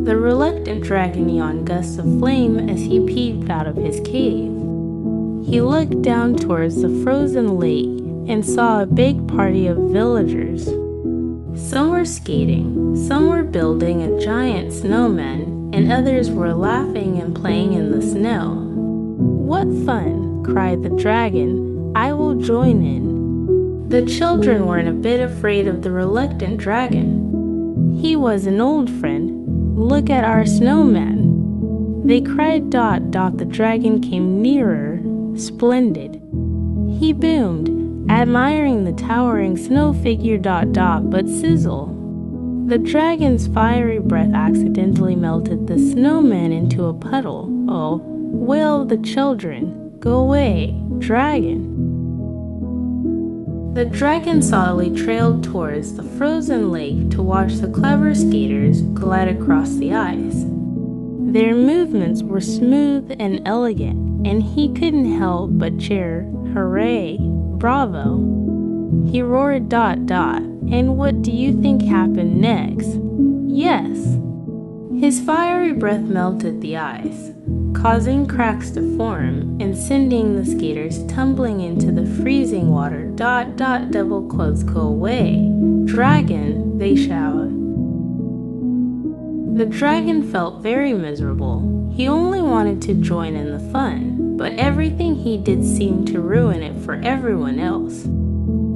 The reluctant dragon yawned gusts of flame as he peeped out of his cave. He looked down towards the frozen lake and saw a big party of villagers. Some were skating, some were building a giant snowman, and others were laughing and playing in the snow. "What fun!" cried the dragon. "I will join in." The children were a bit afraid of the reluctant dragon. "He was an old friend. Look at our snowman." They cried. The dragon came nearer. Splendid. He boomed, admiring the towering snow figure. But sizzle. The dragon's fiery breath accidentally melted the snowman into a puddle. "Oh," wailed the children. "Go away, dragon." The dragon solemnly trailed towards the frozen lake to watch the clever skaters glide across the ice. Their movements were smooth and elegant, and he couldn't help but cheer, "Hooray! Bravo!" He roared. And what do you think happened next? Yes! His fiery breath melted the ice, causing cracks to form and sending the skaters tumbling into the freezing water. Double quotes, "Go away, dragon," they shouted. The dragon felt very miserable. He only wanted to join in the fun, but everything he did seemed to ruin it for everyone else.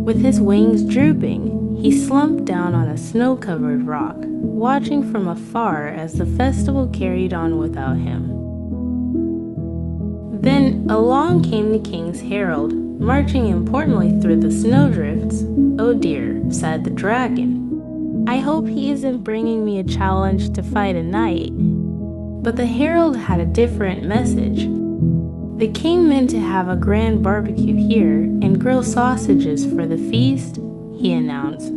With his wings drooping, he slumped down on a snow-covered rock, watching from afar as the festival carried on without him. Then along came the king's herald, marching importantly through the snowdrifts. "Oh dear," said the dragon. "I hope he isn't bringing me a challenge to fight a knight." But the herald had a different message. The king meant to have a grand barbecue here and grill sausages for the feast, he announced.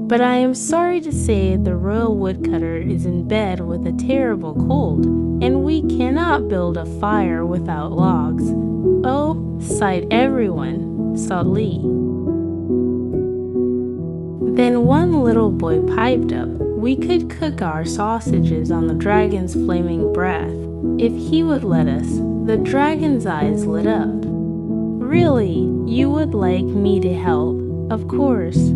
"But I am sorry to say the royal woodcutter is in bed with a terrible cold, and we cannot build a fire without logs." "Oh," sighed everyone, sadly. Then one little boy piped up, "We could cook our sausages on the dragon's flaming breath, if he would let us." The dragon's eyes lit up. "Really, you would like me to help?" "Of course."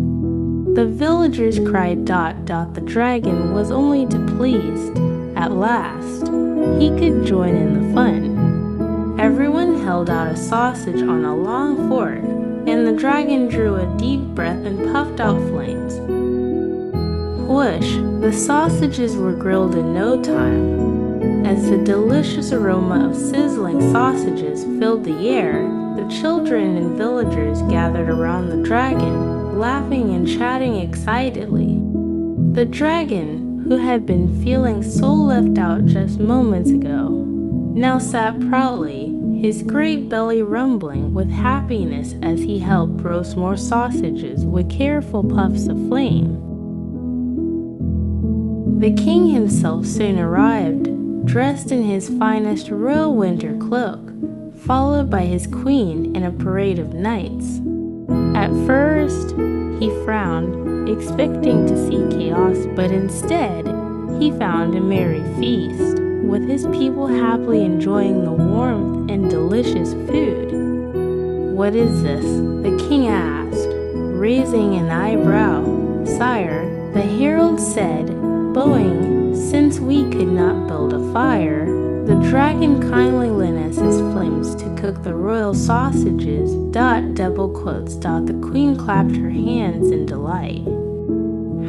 The villagers cried. The dragon was only too pleased. At last, he could join in the fun. Everyone held out a sausage on a long fork, and the dragon drew a deep breath and puffed out flames. Whoosh! The sausages were grilled in no time. As the delicious aroma of sizzling sausages filled the air, the children and villagers gathered around the dragon, laughing and chatting excitedly. The dragon, who had been feeling so left out just moments ago, now sat proudly, his great belly rumbling with happiness as he helped roast more sausages with careful puffs of flame. The king himself soon arrived, dressed in his finest royal winter cloak, followed by his queen and a parade of knights. At first, he frowned, expecting to see chaos, but instead, he found a merry feast, with his people happily enjoying the warmth and delicious food. "What is this?" the king asked, raising an eyebrow. "Sire," the herald said, bowing, "since we could not build a fire, the dragon kindly lent us his flames to cook the royal sausages." Double quotes. The queen clapped her hands in delight.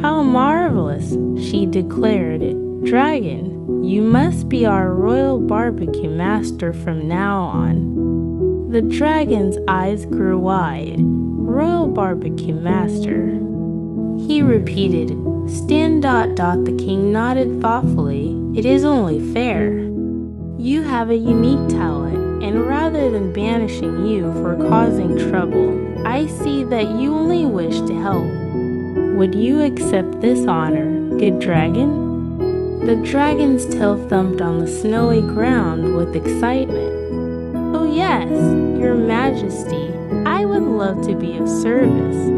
"How marvelous," she declared. "Dragon, you must be our royal barbecue master from now on." The dragon's eyes grew wide. "Royal barbecue master," he repeated. "Stand. The king nodded thoughtfully. "It is only fair. You have a unique talent, and rather than banishing you for causing trouble, I see that you only wish to help. Would you accept this honor, good dragon?" The dragon's tail thumped on the snowy ground with excitement. "Oh yes, your majesty, I would love to be of service."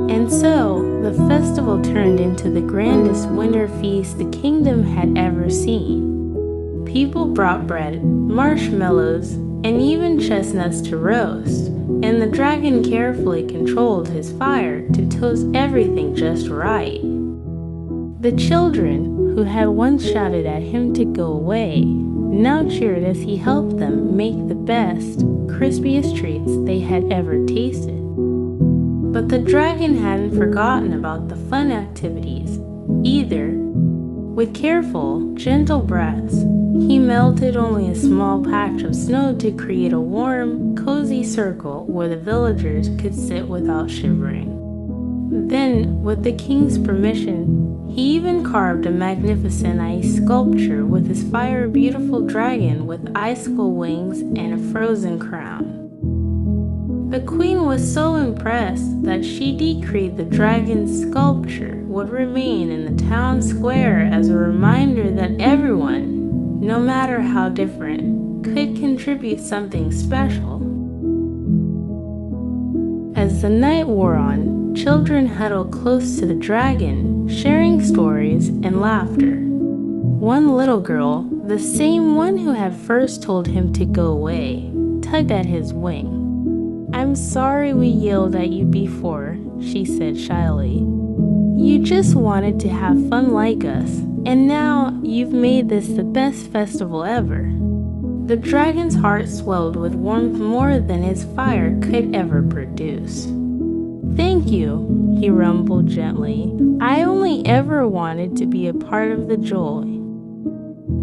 And so, The festival turned into the grandest winter feast the kingdom had ever seen. People brought bread, marshmallows, and even chestnuts to roast, and the dragon carefully controlled his fire to toast everything just right. The children, who had once shouted at him to go away, now cheered as he helped them make the best, crispiest treats they had ever tasted. But the dragon hadn't forgotten about the fun activities either. With careful, gentle breaths, he melted only a small patch of snow to create a warm, cozy circle where the villagers could sit without shivering. Then, with the king's permission, he even carved a magnificent ice sculpture with his fire-beautiful dragon with icicle wings and a frozen crown. The queen was so impressed that she decreed the dragon's sculpture would remain in the town square as a reminder that everyone, no matter how different, could contribute something special. As the night wore on, children huddled close to the dragon, sharing stories and laughter. One little girl, the same one who had first told him to go away, tugged at his wing. "I'm sorry we yelled at you before," she said shyly. "You just wanted to have fun like us, and now you've made this the best festival ever." The dragon's heart swelled with warmth more than his fire could ever produce. "Thank you," he rumbled gently. "I only ever wanted to be a part of the joy."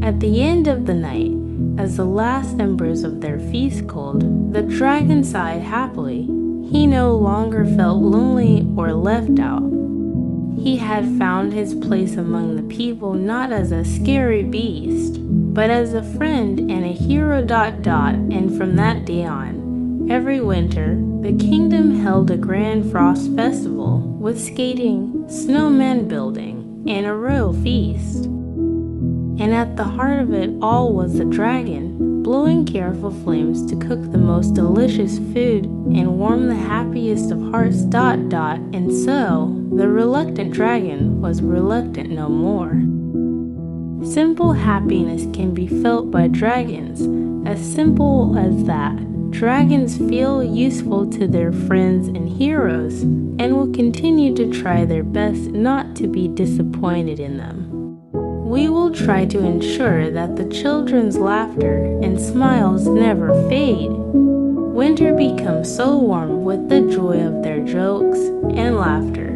At the end of the night, as the last embers of their feast cooled, the dragon sighed happily. He no longer felt lonely or left out. He had found his place among the people not as a scary beast, but as a friend and a hero. And from that day on, every winter, the kingdom held a grand frost festival with skating, snowman building, and a royal feast. And at the heart of it all was the dragon, blowing careful flames to cook the most delicious food and warm the happiest of hearts. And so, the reluctant dragon was reluctant no more. Simple happiness can be felt by dragons, as simple as that. Dragons feel useful to their friends and heroes, and will continue to try their best not to be disappointed in them. We will try to ensure that the children's laughter and smiles never fade. Winter becomes so warm with the joy of their jokes and laughter.